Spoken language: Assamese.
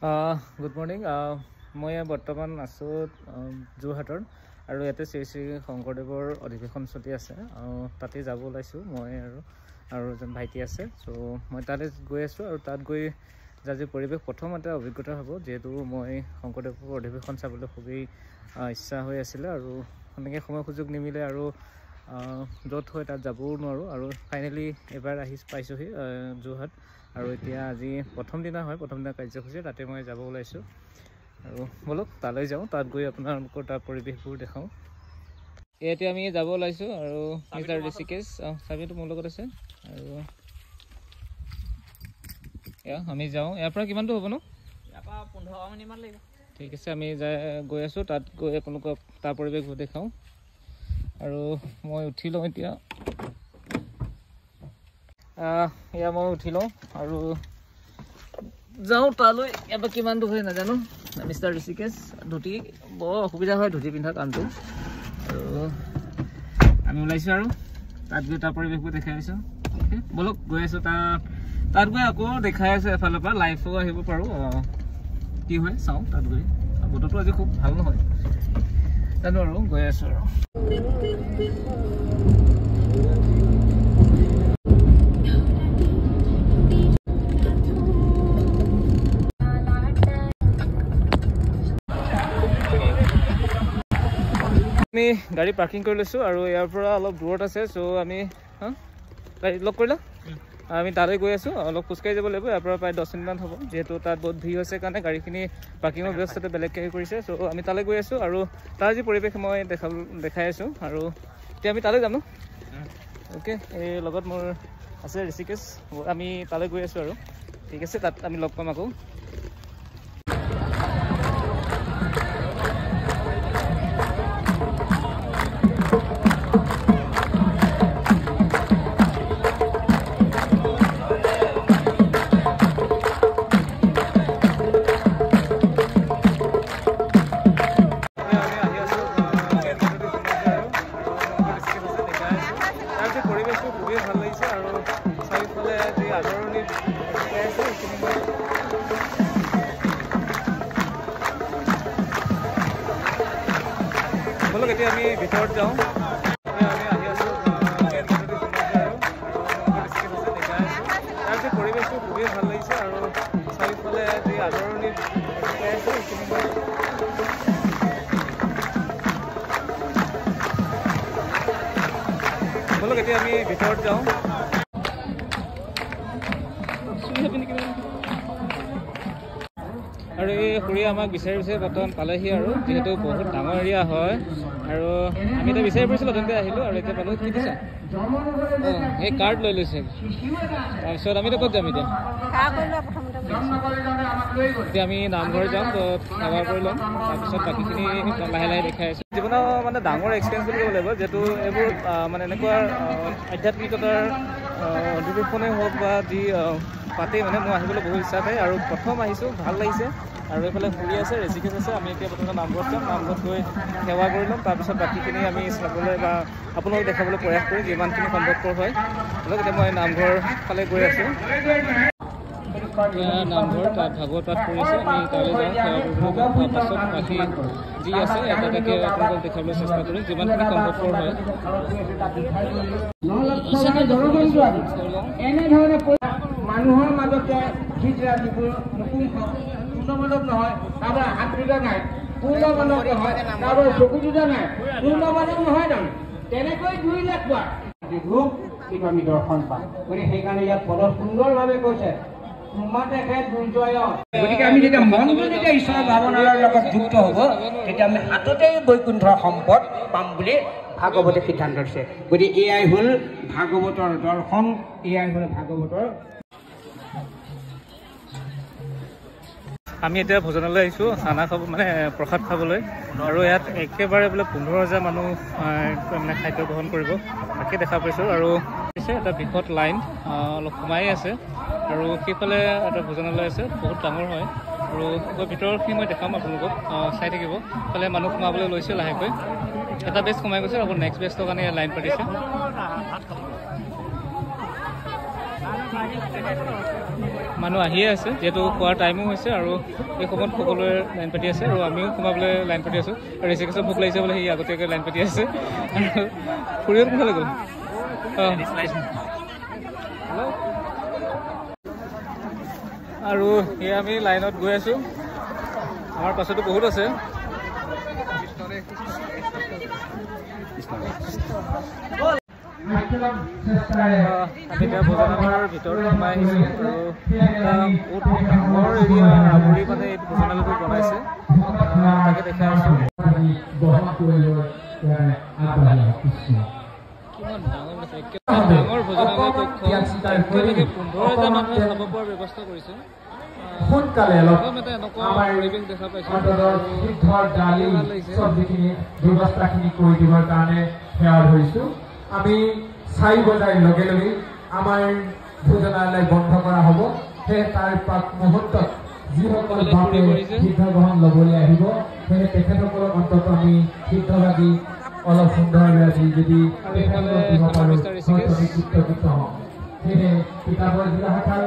Good morning. মই বৰ্তমান আছোঁ যোৰহাটৰ আৰু ইয়াতে শ্ৰী শ্ৰী শংকৰদেৱৰ অধিৱেশন চলি আছে। তাতে যাব ওলাইছোঁ মই আৰু এজন ভাইটি আছে। চ' মই তাতে গৈ আছোঁ আৰু তাত গৈ যি পৰিৱেশ প্ৰথমতে অভিজ্ঞতা হ'ব, যিহেতু মই শংকৰদেৱৰ অধিৱেশন চাবলৈ খুবেই ইচ্ছা হৈ আছিলে আৰু সেনেকৈ সময় সুযোগ নিমিলে আৰু য'ত হয় তাত যাবও নোৱাৰোঁ আৰু ফাইনেলি এবাৰ পাইছোঁহি যোৰহাট। আৰু এতিয়া আজি প্ৰথম দিনা কাৰ্যসূচী, তাতে মই যাব ওলাইছোঁ আৰু বলক তালৈ যাওঁ, তাত গৈ আপোনালোকৰ তাৰ পৰিৱেশবোৰ দেখাওঁ। এতিয়া আমি যাব ওলাইছোঁ আৰু মিষ্টাৰ ঋষিকেশ চাবিটো মোৰ লগত আছে আৰু আমি যাওঁ। ইয়াৰ পৰা কিমান দূৰ হ'ব নো? ইয়াৰ পৰা 15 মিনিটমান লাগিব। ঠিক আছে, আমি গৈ আছোঁ, তাত গৈ আপোনালোকক তাৰ পৰিৱেশবোৰ দেখাওঁ আৰু মই উঠি লওঁ এতিয়া। মই উঠি লওঁ আৰু যাওঁ তালৈ। ইয়াৰ পৰা কিমান দূৰ হয় নাজানো। মিষ্টাৰ ঋষিকেশ ধুতি বৰ অসুবিধা হয়, ধুতি পিন্ধা কামটো। আৰু আমি ওলাইছোঁ আৰু তাত গৈ তাৰ পৰিৱেশবোৰ দেখাই আছোঁ। অ'কে বলক গৈ আছোঁ। তাত গৈ আকৌ দেখাই আছোঁ এফালৰ পৰা লাইভো আহিব পাৰোঁ, কি হয় চাওঁ। তাত গৈ বতৰটো আজি খুব ভাল নহয় জানো, আৰু গৈ আছোঁ আৰু আমি গাড়ী পাৰ্কিং কৰি লৈছোঁ আৰু ইয়াৰ পৰা অলপ দূৰত আছে। চ' আমি গাড়ী লগ কৰিলা, আমি তালৈ গৈ আছোঁ। অলপ খোজকাঢ়ি যাব লাগিব, ইয়াৰ পৰা প্ৰায় 10 মিনিটমান হ'ব, যিহেতু তাত বহুত ভিৰ হৈছে কাৰণে গাড়ীখিনি পাৰ্কিঙৰ ব্যৱস্থাটো বেলেগকৈ কৰিছে। চ' আমি তালৈ গৈ আছোঁ আৰু তাৰ যি পৰিৱেশ মই দেখাই আছোঁ আৰু এতিয়া আমি তালৈ যাম ন। অ'কে, এই লগত মোৰ আছে ঋষিকেশ, আমি তালৈ গৈ আছোঁ আৰু ঠিক আছে, তাত আমি লগ পাম আকৌ। পৰিৱেশটো খুবেই ভাল লাগিছে আৰু চাৰিওফালে যি আদৰণি আছে সেইখিনি বলক এতিয়া আমি ভিতৰত যাওঁ। আমি আহি আছোঁ তাৰ যি পৰিৱেশটো খুবেই ভাল লাগিছে আৰু চাৰিওফালে যি আদৰণি আছে সেইখিনি বলক এতিয়া আমি ভিতৰত যাওঁ। আৰু এই খুৰীয়ে আমাক বিচাৰি বৰ্তমান পালেহি আৰু যিহেতু বহুত ডাঙৰ এৰিয়া হয় আৰু আমি এতিয়া বিচাৰি ফুৰিছিলোঁ, তেন্তে আহিলোঁ আৰু এতিয়া পালোঁ। কি দিছা? এই কাৰ্ড লৈ লৈছে। তাৰপিছত আমি ক'ত যাম এতিয়া? এতিয়া আমি নামঘৰ যাম, সেৱা কৰি ল'ম, তাৰপিছত বাকীখিনি লাহে লাহে দেখাই আছোঁ। জীৱনৰ মানে ডাঙৰ এক্সপিৰিয়েঞ্চ বুলি ক'ব লাগিব, যিহেতু এইবোৰ মানে এনেকুৱা আধ্যাত্মিকতাৰ অধিৱেশনেই হওক বা যি পাতেই মানে মোৰ আহিবলৈ বহুত ইচ্ছা থাকে আৰু প্ৰথম আহিছোঁ, ভাল লাগিছে। আৰু এইফালে ফুৰি আছে, ঋষিকেশ আছে। আমি এতিয়া প্ৰথমে নামঘৰত যাম, নামঘৰত গৈ সেৱা কৰি ল'ম, তাৰপিছত বাকীখিনি আমি চাবলৈ বা আপোনালোকক দেখাবলৈ প্ৰয়াস কৰিম যিমানখিনি সম্ভৱপৰ হয়। এতিয়া মই নামঘৰ ফালে গৈ আছোঁ। নামঘৰ তাত ভাগৱত পাঠ কৰিছে, আমি তালৈ যাওঁ, সেৱা কৰিবলৈ যাওঁ, তাৰপাছত বাকী যি আছে এটা এটাকৈ আপোনালোকক দেখাবলৈ চেষ্টা কৰিম যিমানখিনি সম্ভৱপৰ হয়। এনেধৰণে মানুহৰ মাজতে যিবোৰ পূৰ্ণমানৱ নহয়, কাৰোবাৰ হাত দুটা নাই, পূৰ্ণমানৱ নহয়, কাৰোবাৰ চকু দুটা নাই, পূৰ্ণমানৱ নহয় জানো? তেনেকৈ 2 লাখ বাৰ ৰূপ কিন্তু আমি দৰ্শন পাম। গতিকে সেইকাৰণে ইয়াত পদ সুন্দৰভাৱে কৈছে, গতিকে আমি যেতিয়া মনটো যেতিয়া ঈশ্বৰৰ ভাৱনাৰ লগত যুক্ত হ'ব, তেতিয়া আমি হাততেই বৈকুণ্ঠৰ সম্পদ পাম বুলি ভাগৱতে সিদ্ধান্ত দিছে। গতিকে এয়াই হ'ল ভাগৱতৰ দৰ্শন, এয়াই হ'ল ভাগৱতৰ। আমি এতিয়া ভোজনালয় আহিছোঁ, খানা খাব মানে প্ৰসাদ খাবলৈ, আৰু ইয়াত একেবাৰে বোলে 15,000 মানুহ মানে খাদ্য গ্ৰহণ কৰিব, তাকে দেখা পাইছোঁ। আৰু এটা বৃহৎ লাইন অলপ সোমাই আছে আৰু সেইফালে এটা ভোজনালয় আছে, বহুত ডাঙৰ হয় আৰু ভিতৰৰখিনি মই দেখাম আপোনালোকক, চাই থাকিব। সেইফালে মানুহ সোমাবলৈ লৈছে লাহেকৈ, এটা বেষ্ট সোমাই গৈছে, আকৌ নেক্সট বেষ্টৰ কাৰণে লাইন পাতিছে। মানুহ আহিয়ে আছে যিহেতু খোৱাৰ টাইমো হৈছে আৰু এই সময়ত সকলোৱে লাইন পাতি আছে আৰু আমিও সোমাবলৈ লাইন পাতি আছোঁ আৰু ঋষিকেশৰ ভোক লাগিছে বোলে সি আগতীয়াকৈ লাইন পাতি আছে আৰু ফুৰিব কোনফালে গ'ল আৰু সেয়া আমি লাইনত গৈ আছোঁ আমাৰ পাছতো বহুত আছে এতিয়া ভোজনালয়ৰ ভিতৰত সোমাই আহিছোঁ আৰু বহুত ডাঙৰ এৰিয়া আৱৰি মানে এই ভোজনালয়টো বনাইছে তাকে দেখাই আছোঁ কিমান ডাঙৰ আছে ডাঙৰ ভোজনালয় কক্ষ একেলগে 15,000 মানুহে খাব পৰাৰ ব্যৱস্থা কৰিছে সোনকালে পৰিৱেশ দেখা পাইছোঁ ব্যৱস্থাখিনি কৰি দিবৰ কাৰণে সেৱা ধৰিছোঁ আমি 4 বজাৰ লগে লগে আমাৰ ভোজনালয় বন্ধ কৰা হ'ব সেই তাৰ প্ৰাক মুহূৰ্তত যিসকল বাপে সিদ্ধ গ্ৰহণ ল'বলৈ আহিব সেই তেখেতসকলক অন্তত আমি সিদ্ধভাগী অলপ সুন্দৰভাৱে আজি যদি তেখেতলোকক দিব পাৰোঁ হয়তো আমি কৃতজ্ঞ হ'ম সেয়েহে কিতাপৰ জিলা শাখাৰ